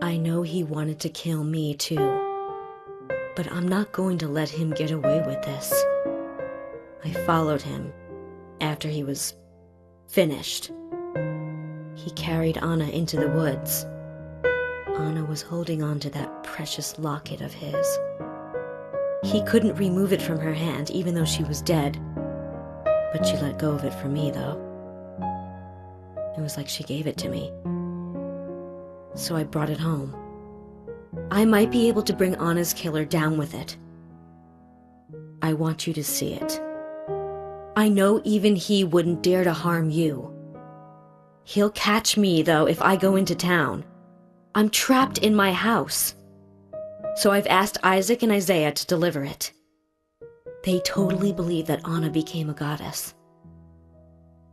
I know he wanted to kill me too, but I'm not going to let him get away with this. I followed him after he was finished. He carried Anna into the woods. Anna was holding on to that precious locket of his. He couldn't remove it from her hand, even though she was dead. But she let go of it for me, though. It was like she gave it to me. So I brought it home. I might be able to bring Anna's killer down with it. I want you to see it. I know even he wouldn't dare to harm you. He'll catch me, though, if I go into town. I'm trapped in my house. So I've asked Isaac and Isaiah to deliver it. They totally believe that Anna became a goddess.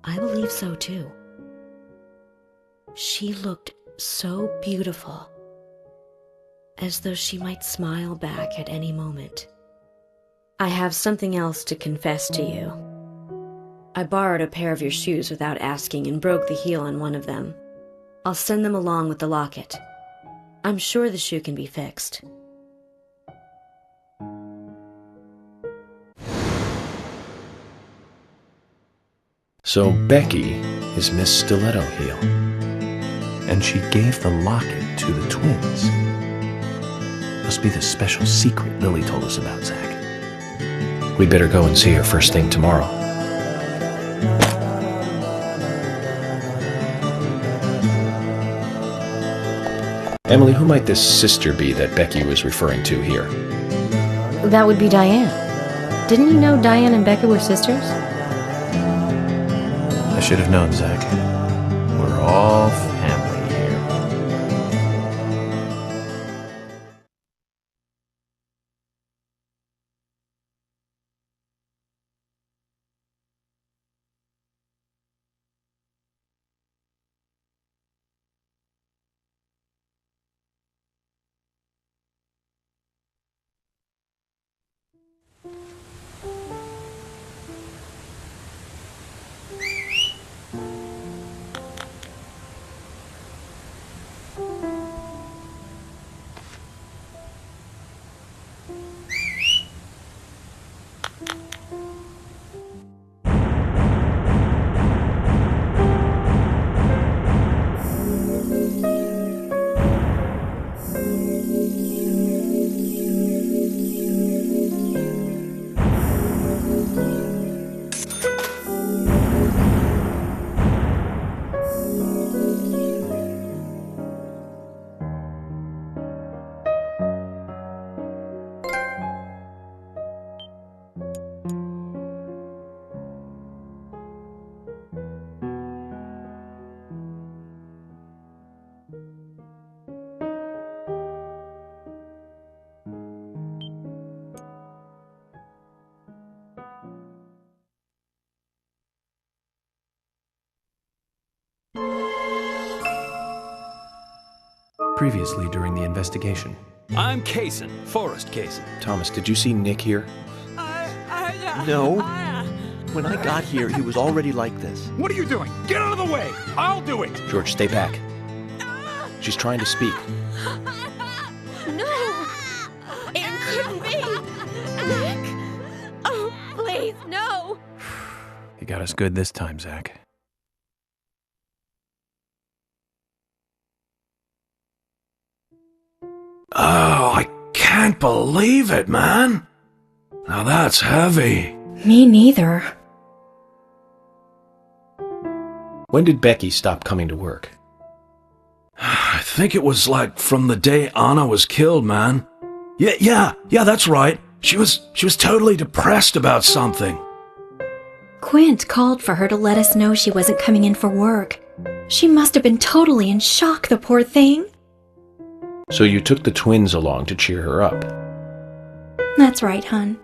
I believe so, too. She looked so beautiful, as though she might smile back at any moment. I have something else to confess to you. I borrowed a pair of your shoes without asking and broke the heel on one of them. I'll send them along with the locket. I'm sure the shoe can be fixed. So Becky is Miss Stiletto Heel, and she gave the locket to the twins. Must be the special secret Lily told us about, Zach. We better go and see her first thing tomorrow. Emily, who might this sister be that Becky was referring to here? That would be Diane. Didn't you know Diane and Becca were sisters? I should have known, Zach. We're all family here. Previously during the investigation. I'm Kaysen, Forrest Kaysen. Thomas, did you see Nick here? No. When I got here, he was already like this. What are you doing? Get out of the way! I'll do it! George, stay back. She's trying to speak. No! It couldn't be! Nick! Oh, please, no! You got us good this time, Zach. Oh, I can't believe it, man. Now that's heavy. Me neither. When did Becky stop coming to work? I think it was like from the day Anna was killed, man. Yeah, that's right. She was totally depressed about something. Quint called for her to let us know she wasn't coming in for work. She must have been totally in shock, the poor thing. So you took the twins along to cheer her up. That's right, hon.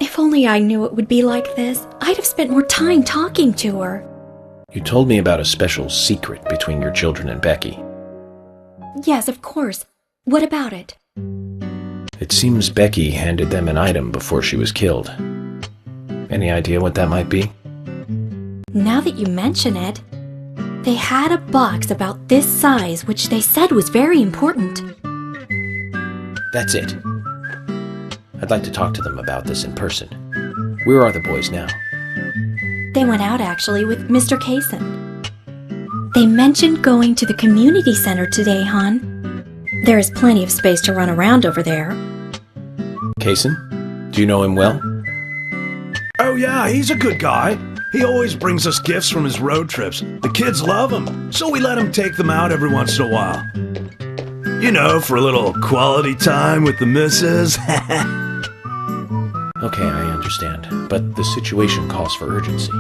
If only I knew it would be like this, I'd have spent more time talking to her. You told me about a special secret between your children and Becky. Yes, of course. What about it? It seems Becky handed them an item before she was killed. Any idea what that might be? Now that you mention it, They had a box about this size, which they said was very important. That's it. I'd like to talk to them about this in person. Where are the boys now? They went out, actually, with Mr. Kaysen. They mentioned going to the community center today, hon. There is plenty of space to run around over there. Kaysen? Do you know him well? Oh yeah, he's a good guy. He always brings us gifts from his road trips. The kids love him, so we let him take them out every once in a while. You know, for a little quality time with the missus. Okay, I understand, but the situation calls for urgency.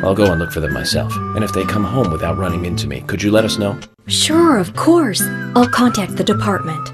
I'll go and look for them myself, and if they come home without running into me, could you let us know? Sure, of course. I'll contact the department.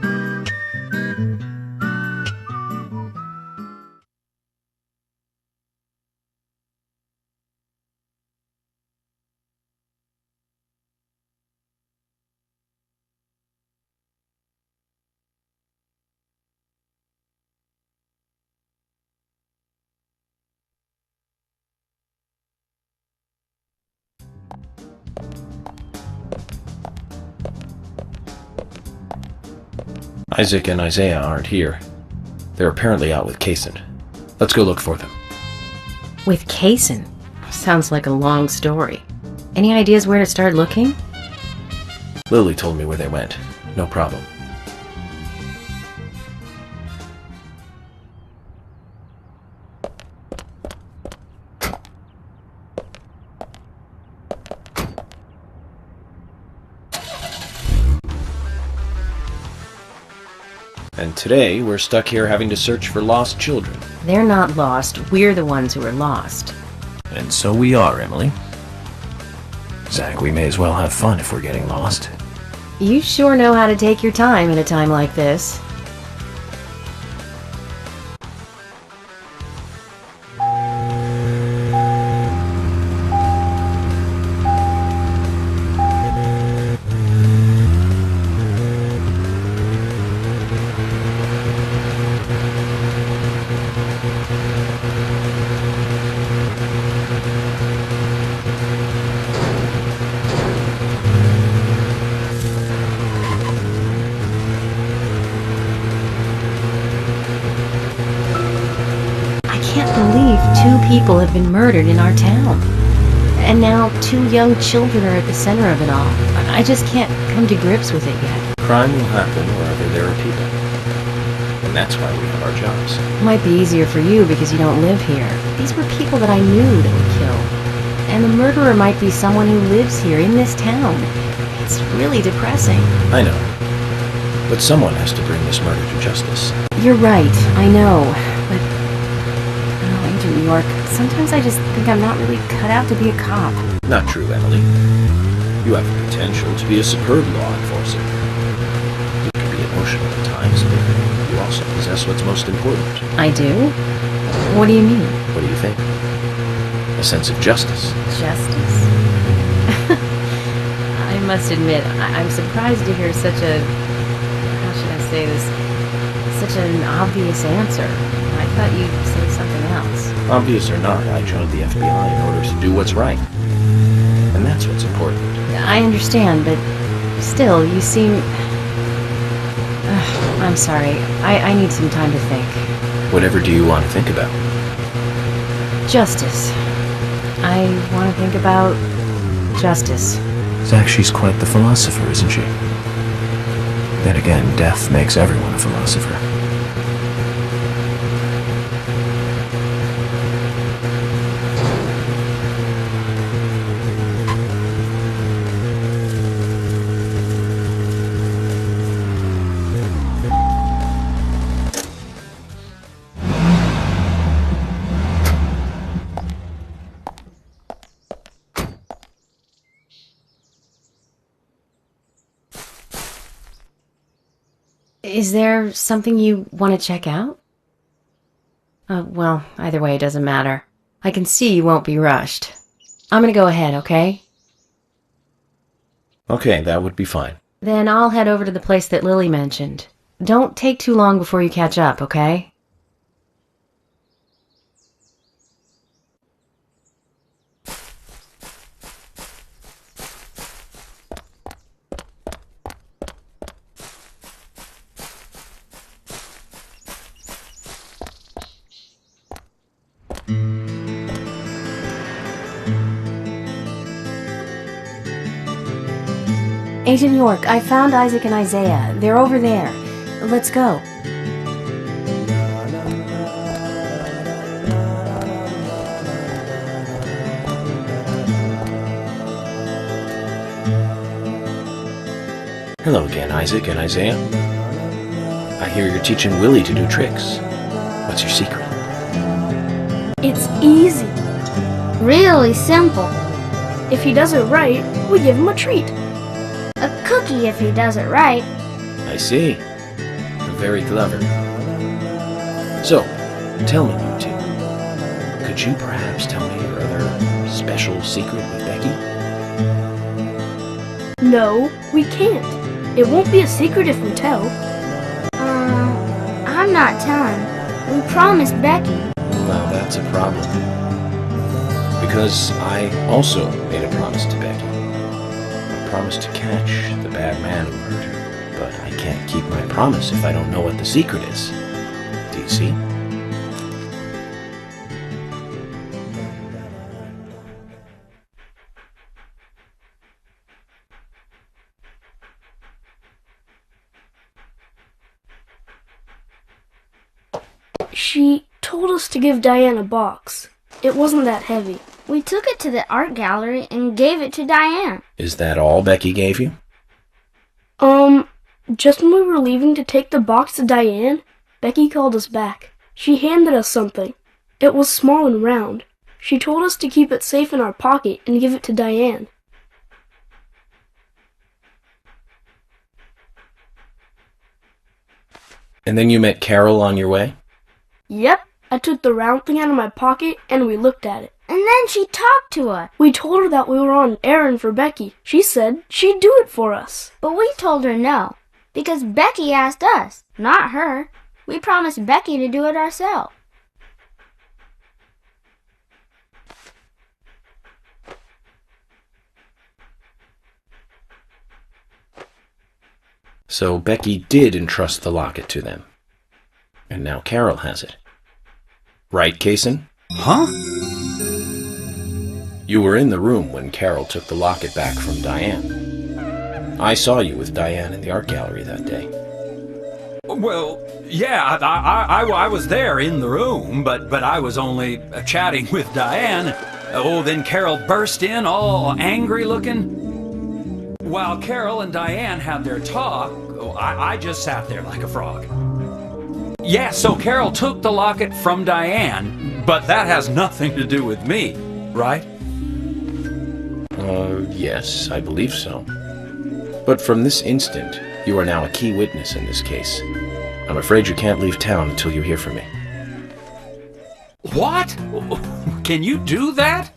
Isaac and Isaiah aren't here. They're apparently out with Kaysen. Let's go look for them. With Kaysen? Sounds like a long story. Any ideas where to start looking? Lily told me where they went. No problem. And today, we're stuck here having to search for lost children. They're not lost. We're the ones who are lost. And so we are, Emily. Zach, we may as well have fun if we're getting lost. You sure know how to take your time at a time like this. Two people have been murdered in our town. And now 2 young children are at the center of it all. I just can't come to grips with it yet. Crime will happen wherever there are people. And that's why we have our jobs. Might be easier for you because you don't live here. These were people that I knew that were killed. And the murderer might be someone who lives here in this town. It's really depressing. I know. But someone has to bring this murder to justice. You're right, I know. But New York, sometimes I just think I'm not really cut out to be a cop. Not true, Emily. You have the potential to be a superb law enforcer. You can be emotional at times, but you also possess what's most important. I do? What do you mean? What do you think? A sense of justice. Justice? I must admit, I'm surprised to hear such a... how should I say this? Such an obvious answer. I thought you'd say something else. Obvious or not, I joined the FBI in order to do what's right. And that's what's important. I understand, but still, you seem... I'm sorry. I need some time to think. Whatever do you want to think about? Justice. I want to think about justice. Zach, she's quite the philosopher, isn't she? Then again, death makes everyone a philosopher. Is there something you want to check out? Well, either way, it doesn't matter. I can see you won't be rushed. I'm gonna go ahead, okay? Okay, that would be fine. Then I'll head over to the place that Lily mentioned. Don't take too long before you catch up, okay? Agent York, I found Isaac and Isaiah. They're over there. Let's go. Hello again, Isaac and Isaiah. I hear you're teaching Willie to do tricks. What's your secret? It's easy. Really simple. If he does it right, we give him a treat. A cookie if he does it right. I see. You're very clever. So, tell me, you two. Could you perhaps tell me your other special secret with Becky? No, we can't. It won't be a secret if we tell. I'm not telling. We promised Becky. Now that's a problem. Because I also made a promise to Becky. I promised to catch the bad man who hurt her. But I can't keep my promise if I don't know what the secret is. Do you see? She told us to give Diane a box. It wasn't that heavy. We took it to the art gallery and gave it to Diane. Is that all Becky gave you? Just when we were leaving to take the box to Diane, Becky called us back. She handed us something. It was small and round. She told us to keep it safe in our pocket and give it to Diane. And then you met Carol on your way? Yep, I took the round thing out of my pocket and we looked at it. And then she talked to us. We told her that we were on an errand for Becky. She said she'd do it for us. But we told her no, because Becky asked us, not her. We promised Becky to do it ourselves. So Becky did entrust the locket to them. And now Carol has it. Right, Kaysen? Huh? You were in the room when Carol took the locket back from Diane. I saw you with Diane in the art gallery that day. Well, yeah, I was there in the room, but I was only chatting with Diane. Oh, then Carol burst in, all angry looking. While Carol and Diane had their talk, I just sat there like a frog. Yeah, so Carol took the locket from Diane, but that has nothing to do with me, right? Yes, I believe so. But from this instant, you are now a key witness in this case. I'm afraid you can't leave town until you hear from me. What? Can you do that?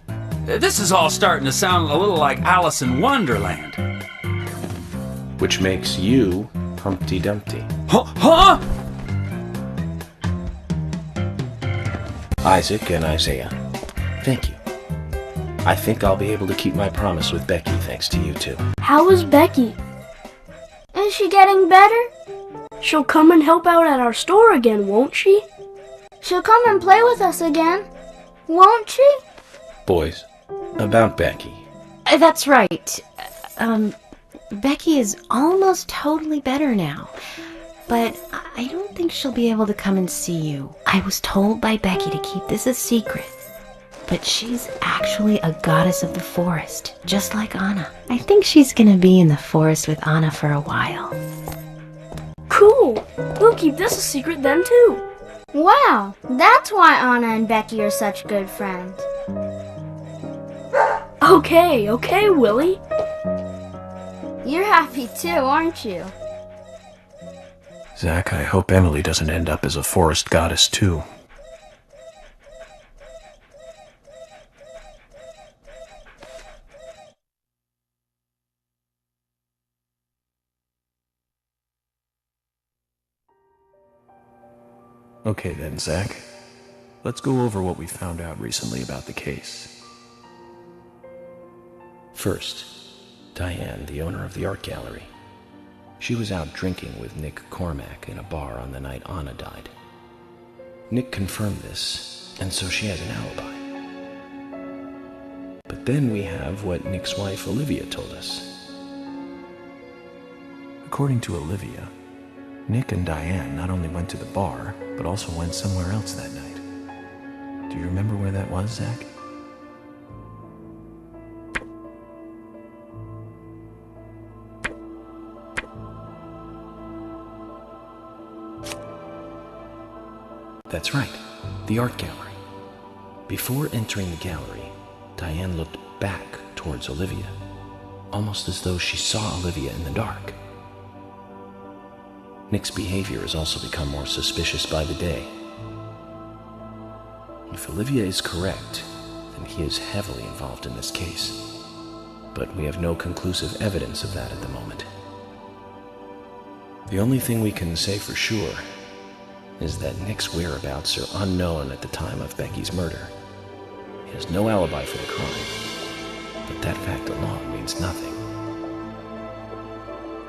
This is all starting to sound a little like Alice in Wonderland. Which makes you Humpty Dumpty. Huh? Isaac and Isaiah, thank you. I think I'll be able to keep my promise with Becky thanks to you two. How is Becky? Is she getting better? She'll come and help out at our store again, won't she? She'll come and play with us again, won't she? Boys, about Becky. That's right. Becky is almost totally better now. But I don't think she'll be able to come and see you. I was told by Becky to keep this a secret. But she's actually a goddess of the forest, just like Anna. I think she's gonna be in the forest with Anna for a while. Cool! We'll keep this a secret then too. Wow, that's why Anna and Becky are such good friends. Okay, Willie. You're happy too, aren't you? Zach, I hope Emily doesn't end up as a forest goddess too. Okay then, Zach. Let's go over what we found out recently about the case. First, Diane, the owner of the art gallery. She was out drinking with Nick Cormack in a bar on the night Anna died. Nick confirmed this, and so she has an alibi. But then we have what Nick's wife Olivia told us. According to Olivia, Nick and Diane not only went to the bar, but also went somewhere else that night. Do you remember where that was, Zach? That's right, the art gallery. Before entering the gallery, Diane looked back towards Olivia, almost as though she saw Olivia in the dark. Nick's behavior has also become more suspicious by the day. If Olivia is correct, then he is heavily involved in this case. But we have no conclusive evidence of that at the moment. The only thing we can say for sure is that Nick's whereabouts are unknown at the time of Becky's murder. He has no alibi for the crime, but that fact alone means nothing.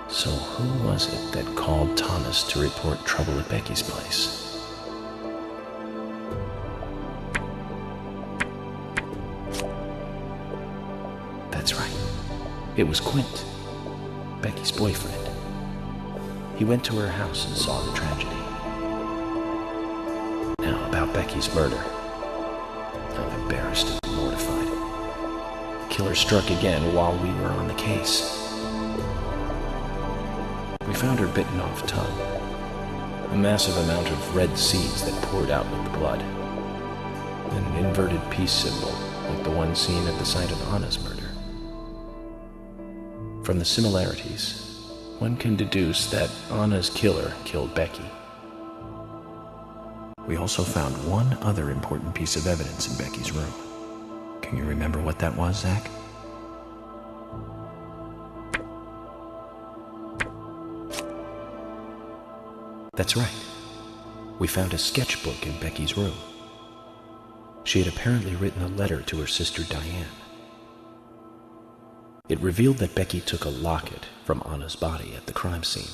So who was it that called Thomas to report trouble at Becky's place? That's right. It was Quint, Becky's boyfriend. He went to her house and saw the tragedy. Now, about Becky's murder. I'm embarrassed and mortified. The killer struck again while we were on the case. We found her bitten off tongue, a massive amount of red seeds that poured out with the blood, and an inverted peace symbol like the one seen at the site of Anna's murder. From the similarities, one can deduce that Anna's killer killed Becky. We also found one other important piece of evidence in Becky's room. Can you remember what that was, Zach? That's right. We found a sketchbook in Becky's room. She had apparently written a letter to her sister Diane. It revealed that Becky took a locket from Anna's body at the crime scene.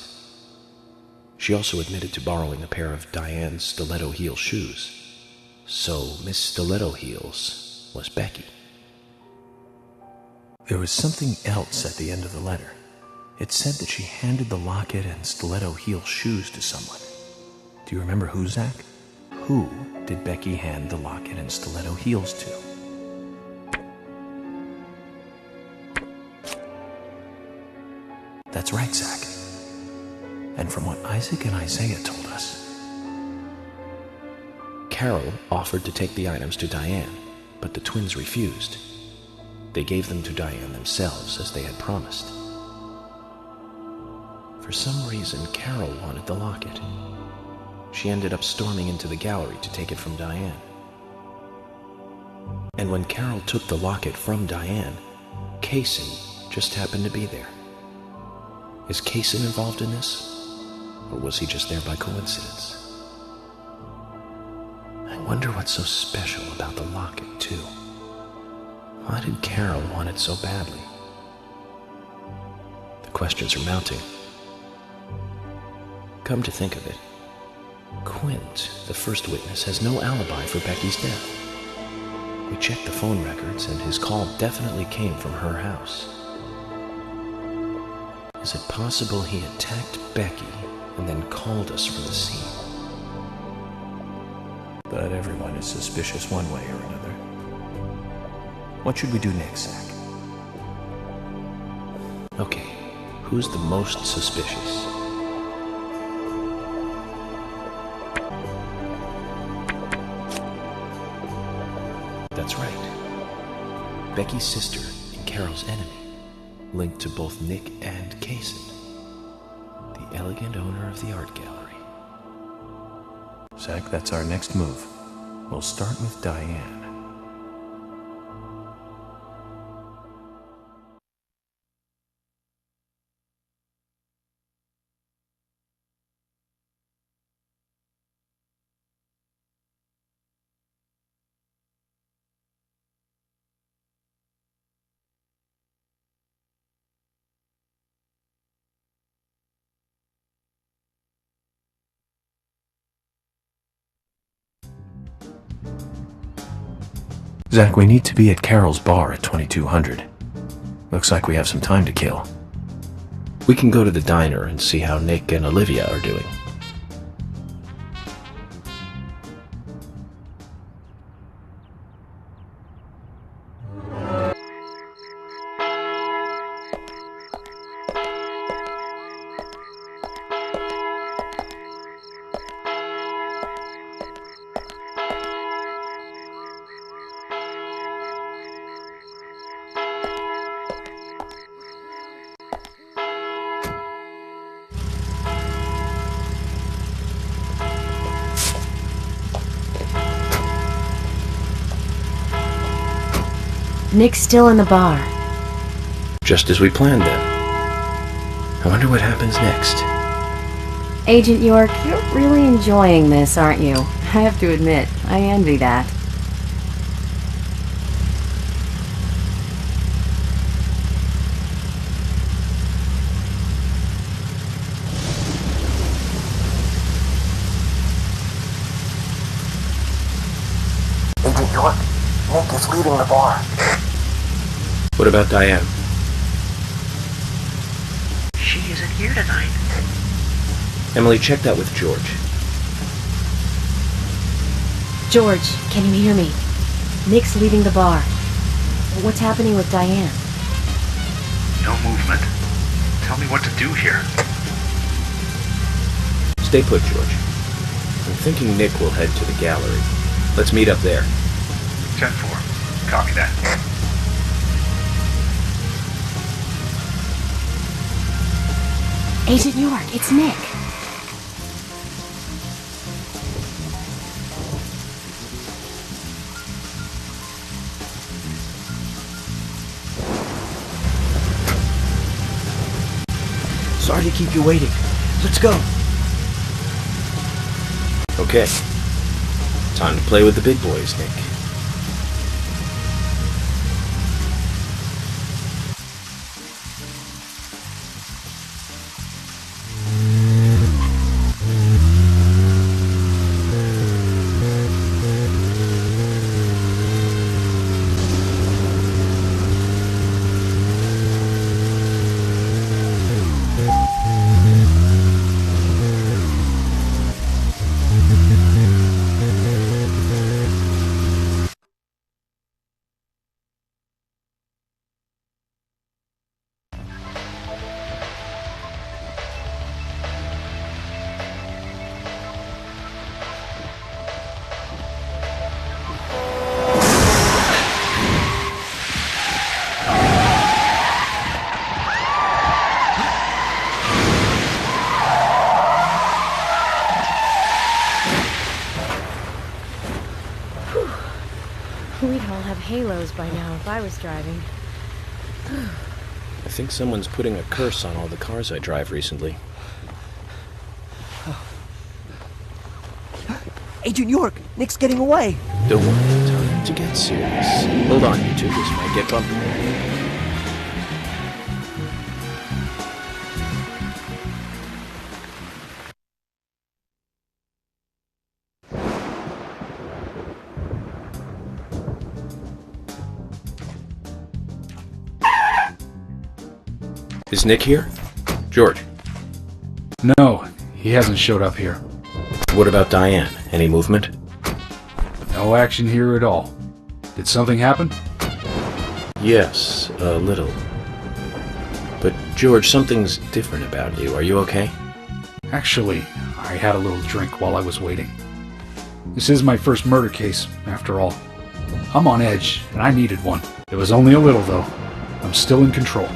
She also admitted to borrowing a pair of Diane's stiletto heel shoes. So Miss Stiletto Heels was Becky. There was something else at the end of the letter. It said that she handed the locket and stiletto heel shoes to someone. Do you remember who, Zach? Who did Becky hand the locket and stiletto heels to? That's right, Zach. And from what Isaac and Isaiah told us, Carol offered to take the items to Diane, but the twins refused. They gave them to Diane themselves, as they had promised. For some reason, Carol wanted the locket. She ended up storming into the gallery to take it from Diane. And when Carol took the locket from Diane, Kaysen just happened to be there. Is Kaysen involved in this? Or was he just there by coincidence? I wonder what's so special about the locket, too. Why did Carol want it so badly? The questions are mounting. Come to think of it, Quint, the first witness, has no alibi for Becky's death. We checked the phone records, and his call definitely came from her house. Is it possible he attacked Becky and then called us from the scene? But everyone is suspicious one way or another. What should we do next, Zach? Okay, who's the most suspicious? That's right. Becky's sister and Carol's enemy, linked to both Nick and Kaysen, the elegant owner of the art gallery. Zach, that's our next move. We'll start with Diane. Zach, we need to be at Carol's bar at 2200. Looks like we have some time to kill. We can go to the diner and see how Nick and Olivia are doing. Nick's still in the bar. Just as we planned then. I wonder what happens next. Agent York, you're really enjoying this, aren't you? I have to admit, I envy that. Agent York, Nick is leaving the bar. What about Diane? She isn't here tonight. Emily, check that with George. George, can you hear me? Nick's leaving the bar. What's happening with Diane? No movement. Tell me what to do here. Stay put, George. I'm thinking Nick will head to the gallery. Let's meet up there. 10-4. Copy that. Agent York, it's Nick. Sorry to keep you waiting. Let's go. Okay. Time to play with the big boys, Nick. We'd all have halos by now if I was driving. I think someone's putting a curse on all the cars I drive recently. Agent York, Nick's getting away. Don't worry, time to get serious. Hold on, you two, this might get bumpy. Is Nick here? George? No, he hasn't showed up here. What about Diane? Any movement? No action here at all. Did something happen? Yes, a little. But George, something's different about you. Are you okay? Actually, I had a little drink while I was waiting. This is my first murder case, after all. I'm on edge, and I needed one. It was only a little, though. I'm still in control.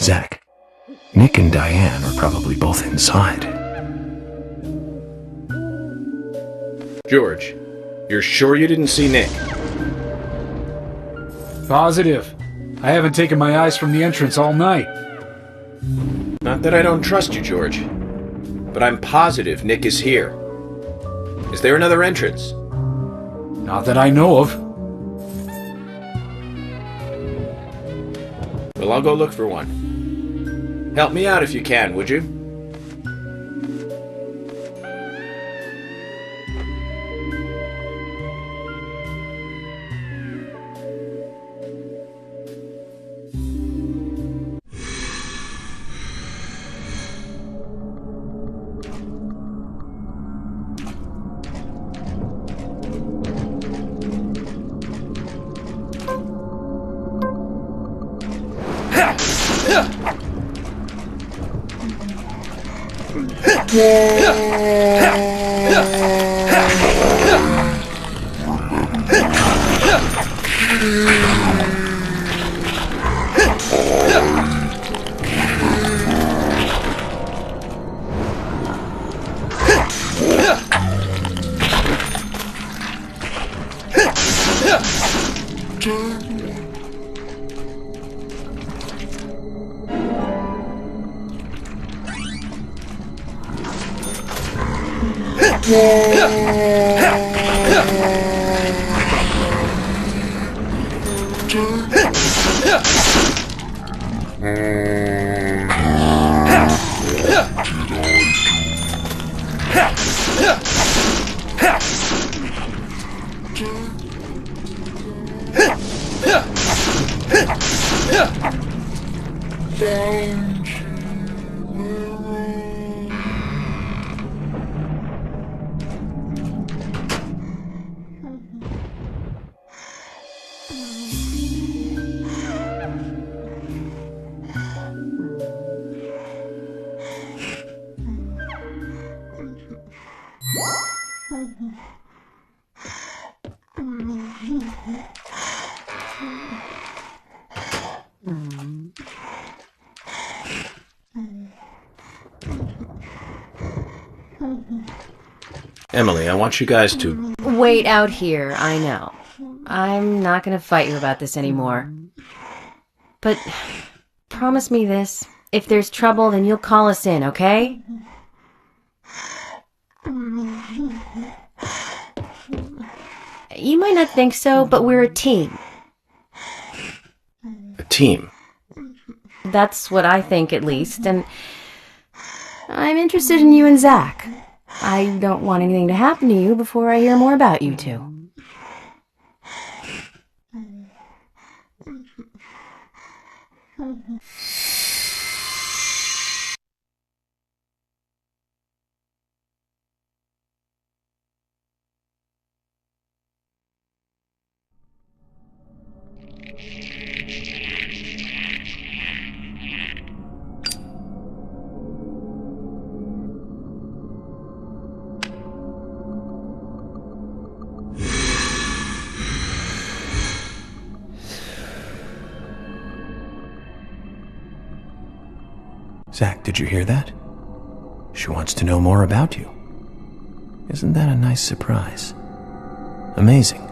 Zach, Nick and Diane are probably both inside. George, you're sure you didn't see Nick? Positive. I haven't taken my eyes from the entrance all night. Not that I don't trust you, George. But I'm positive Nick is here. Is there another entrance? Not that I know of. Well, I'll go look for one. Help me out if you can, would you? Emily, I want you guys to... Wait out here, I know. I'm not gonna fight you about this anymore. But promise me this. If there's trouble, then you'll call us in, okay? You might not think so, but we're a team. A team? That's what I think, at least, and I'm interested in you and Zach. I don't want anything to happen to you before I hear more about you two. Zach, did you hear that? She wants to know more about you. Isn't that a nice surprise? Amazing.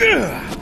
Ugh.